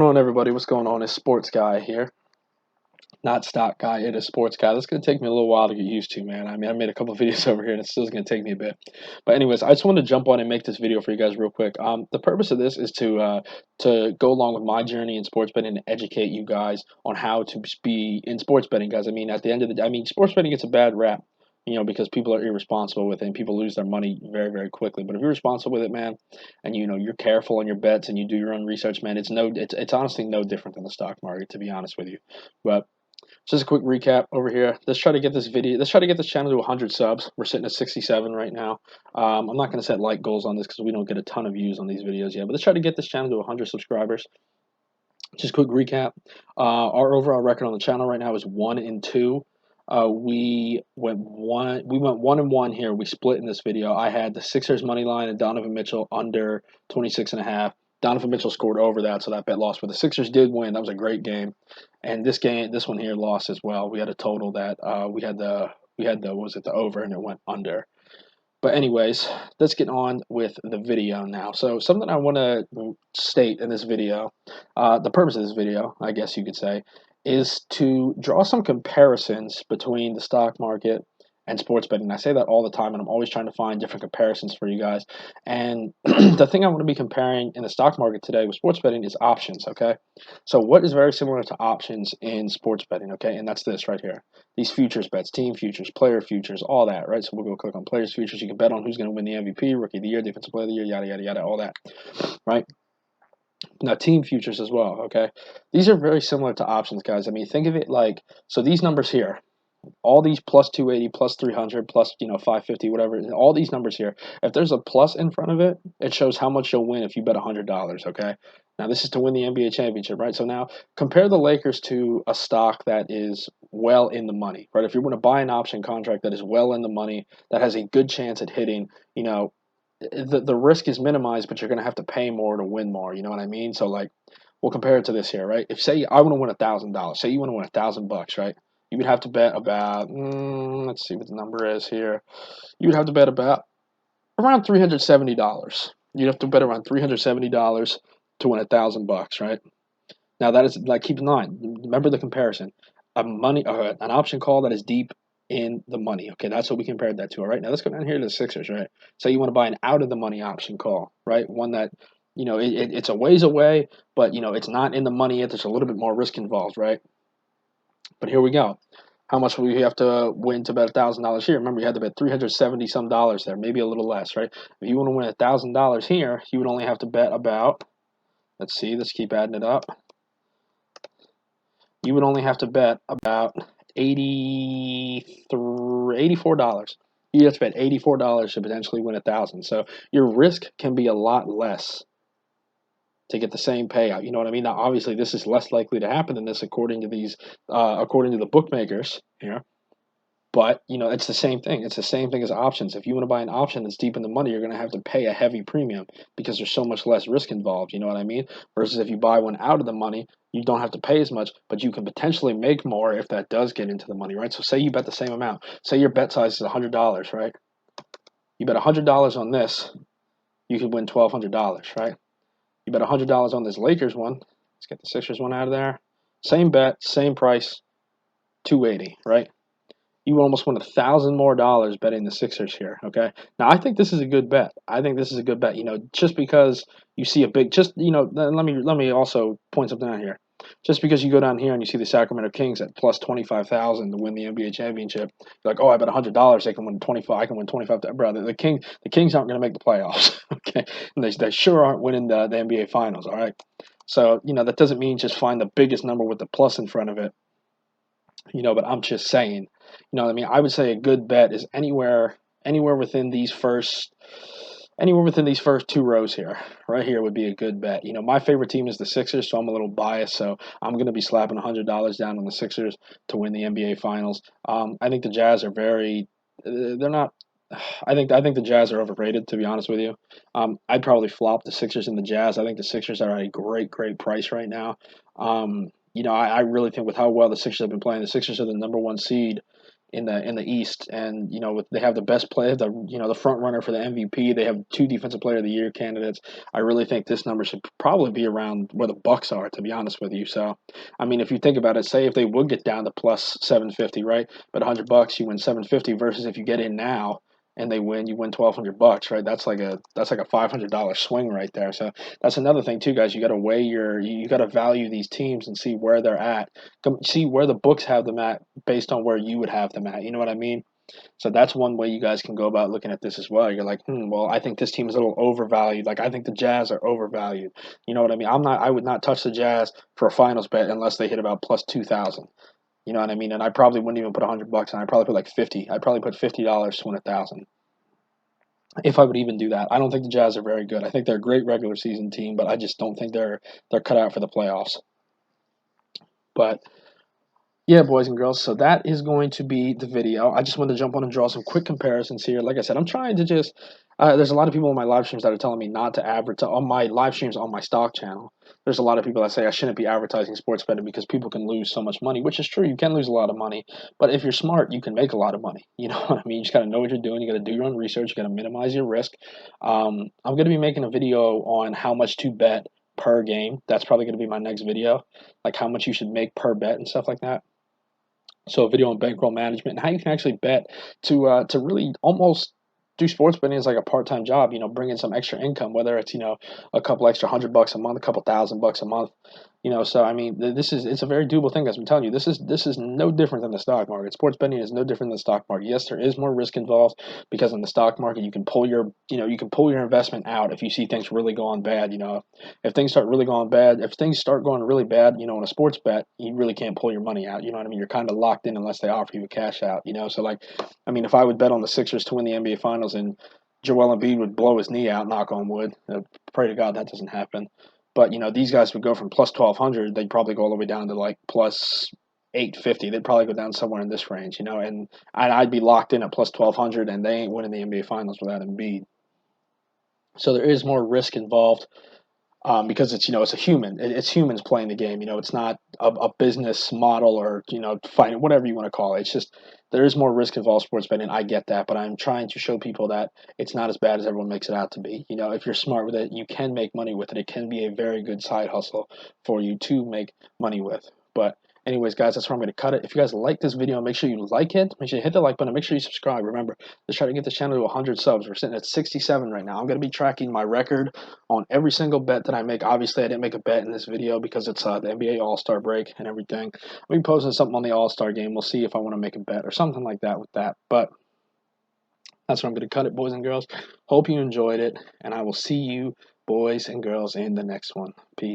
Going on, everybody? What's going on? It's Sports Guy here. Not Stock Guy, it is Sports Guy. This is going to take me a little while to get used to, man. I mean, I made a couple videos over here, and it's still going to take me a bit. But anyways, I just wanted to jump on and make this video for you guys real quick. The purpose of this is to go along with my journey in sports betting and educate you guys on how to be in sports betting, guys. I mean, at the end of the day, sports betting gets a bad rap, because people are irresponsible with it and people lose their money very, very quickly. But if you're responsible with it, man, and you're careful on your bets and you do your own research, man, it's honestly no different than the stock market, to be honest with you. But just a quick recap over here. Let's try to get this channel to 100 subs. We're sitting at 67 right now. I'm not going to set like goals on this because we don't get a ton of views on these videos yet. But let's try to get this channel to 100 subscribers. Just a quick recap. Our overall record on the channel right now is 1-2. We went 1-1 here. We split in this video. I had the Sixers money line and Donovan Mitchell under 26.5. Donovan Mitchell scored over that, so that bet lost. But the Sixers did win. That was a great game. And this one here lost as well. We had a total that we had the the over, and it went under. But anyways, let's get on with the video now. So something I want to state in this video, the purpose of this video, I guess you could say, is to draw some comparisons between the stock market and sports betting. I say that all the time, and I'm always trying to find different comparisons for you guys. And the thing I want to be comparing in the stock market today with sports betting is options, okay? So what is very similar to options in sports betting, okay? And that's this right here. These futures bets, team futures, player futures, all that, right? So we'll go click on players futures. You can bet on who's going to win the MVP, rookie of the year, defensive player of the year, yada, yada, yada, all that, right? Now, team futures as well, okay? These are very similar to options, guys. I mean, think of it like, so these numbers here, all these plus 280, plus 300, plus 550, whatever, all these numbers here, if there's a plus in front of it, it shows how much you'll win if you bet $100, okay? Now this is to win the NBA championship, right? So now compare the Lakers to a stock that is well in the money, right? If you want to buy an option contract that is well in the money, that has a good chance at hitting, the risk is minimized, but you're going to have to pay more to win more, you know what I mean? So like, we'll compare it to this here, right? If say I want to win $1,000, say you want to win $1,000, right? You would have to bet about, let's see what the number is here. You would have to bet about around $370. You'd have to bet around $370 to win $1,000, right? Now that is like, keep in mind, remember the comparison. An option call that is deep in the money. Okay, that's what we compared that to. All right, now let's go down here to the Sixers, right? So you want to buy an out of the money option call, right? One that it's a ways away, but it's not in the money yet. There's a little bit more risk involved, right? But here we go. How much will you have to win to bet $1,000 here? Remember, you had to bet $370 some dollars there, maybe a little less, right? If you want to win $1,000 here, you would only have to bet about. Let's see. Let's keep adding it up. You would only have to bet about $84. You have to bet $84 to potentially win $1,000. So your risk can be a lot less to get the same payout. You know what I mean? Now, obviously, this is less likely to happen than this, according to the bookmakers here. But it's the same thing. It's the same thing as options. If you want to buy an option that's deep in the money, you're going to have to pay a heavy premium because there's so much less risk involved. You know what I mean? Versus if you buy one out of the money, you don't have to pay as much, but you can potentially make more if that does get into the money, right? So say you bet the same amount. Say your bet size is $100, right? You bet $100 on this, you could win $1,200, right? You bet $100 on this Lakers one. Let's get the Sixers one out of there. Same bet, same price, $280, right? You almost win $1,000 more betting the Sixers here. Okay. Now I think this is a good bet. Just because you see a big, let me also point something out here. Just because you go down here and you see the Sacramento Kings at plus 25,000 to win the NBA championship, you're like, oh, I bet $100 they can win 25. I can win 25. Brother, the Kings aren't going to make the playoffs. Okay, and they sure aren't winning the NBA Finals. All right. So that doesn't mean just find the biggest number with the plus in front of it. But I'm just saying, I would say a good bet is anywhere within these first two rows here. Right here would be a good bet. My favorite team is the Sixers, so I'm a little biased, so I'm going to be slapping $100 down on the Sixers to win the NBA Finals. I think the Jazz are they're not. I think the Jazz are overrated, to be honest with you. I'd probably flop the Sixers and the Jazz. I think the Sixers are at a great price right now. I really think with how well the Sixers have been playing, the Sixers are the number one seed in the East, and they have the best player, the front runner for the MVP. They have 2 Defensive Player of the Year candidates. I really think this number should probably be around where the Bucks are, to be honest with you. So, I mean, if you think about it, say if they would get down to plus 750, right? But $100, you win 750 versus if you get in now and they win, you win $1,200, right? That's like a $500 swing right there. So that's another thing too, guys. You got to you got to value these teams and see where they're at. See where the books have them at based on where you would have them at. You know what I mean? So that's one way you guys can go about looking at this as well. You're like, well, I think this team is a little overvalued. Like, I think the Jazz are overvalued. You know what I mean? I would not touch the Jazz for a finals bet unless they hit about plus 2,000. You know what I mean? And I probably wouldn't even put $100 on. I'd probably put like 50. I'd probably put $50 to win 1,000. If I would even do that. I don't think the Jazz are very good. I think they're a great regular season team, but I just don't think they're cut out for the playoffs. But yeah, boys and girls, so that is going to be the video. I just wanted to jump on and draw some quick comparisons here. Like I said, I'm trying to just there's a lot of people on my live streams that are telling me not to advertise on my live streams on my stock channel. There's a lot of people that say I shouldn't be advertising sports betting because people can lose so much money, which is true. You can lose a lot of money, but if you're smart, you can make a lot of money. You know what I mean? You just got to know what you're doing. You got to do your own research. You got to minimize your risk. I'm going to be making a video on how much to bet per game. That's probably going to be my next video, like how much you should make per bet and stuff like that. So a video on bankroll management and how you can actually bet to really almost do sports betting as like a part-time job, bring in some extra income, whether it's, a couple extra $100 a month, a couple $1,000 a month, so I mean, it's a very doable thing. As I'm telling you, this is no different than the stock market. Sports betting is no different than the stock market. Yes, there is more risk involved because in the stock market you can pull your investment out if you see things really going bad. If things start really going bad, if things start going really bad, in a sports bet, you really can't pull your money out. You know what I mean? You're kind of locked in unless they offer you a cash out. So like, I mean, if I would bet on the Sixers to win the NBA Finals and Joel Embiid would blow his knee out, knock on wood, pray to God that doesn't happen. But these guys would go from plus 1,200, they'd probably go all the way down to like plus 850. They'd probably go down somewhere in this range, and I'd be locked in at plus 1,200, and they ain't winning the NBA Finals without Embiid. So there is more risk involved because it's a human. It's humans playing the game. It's not a business model or find whatever you want to call it. It's just there is more risk involved sports betting. I get that, but I'm trying to show people that it's not as bad as everyone makes it out to be. If you're smart with it, you can make money with it. It can be a very good side hustle for you to make money with. But anyways, guys, that's where I'm going to cut it. If you guys like this video, make sure you like it. Make sure you hit the like button. Make sure you subscribe. Remember, let's try to get this channel to 100 subs. We're sitting at 67 right now. I'm going to be tracking my record on every single bet that I make. Obviously, I didn't make a bet in this video because it's the NBA All-Star break and everything. I'll be posting something on the All-Star game. We'll see if I want to make a bet or something like that with that. But that's where I'm going to cut it, boys and girls. Hope you enjoyed it, and I will see you, boys and girls, in the next one. Peace.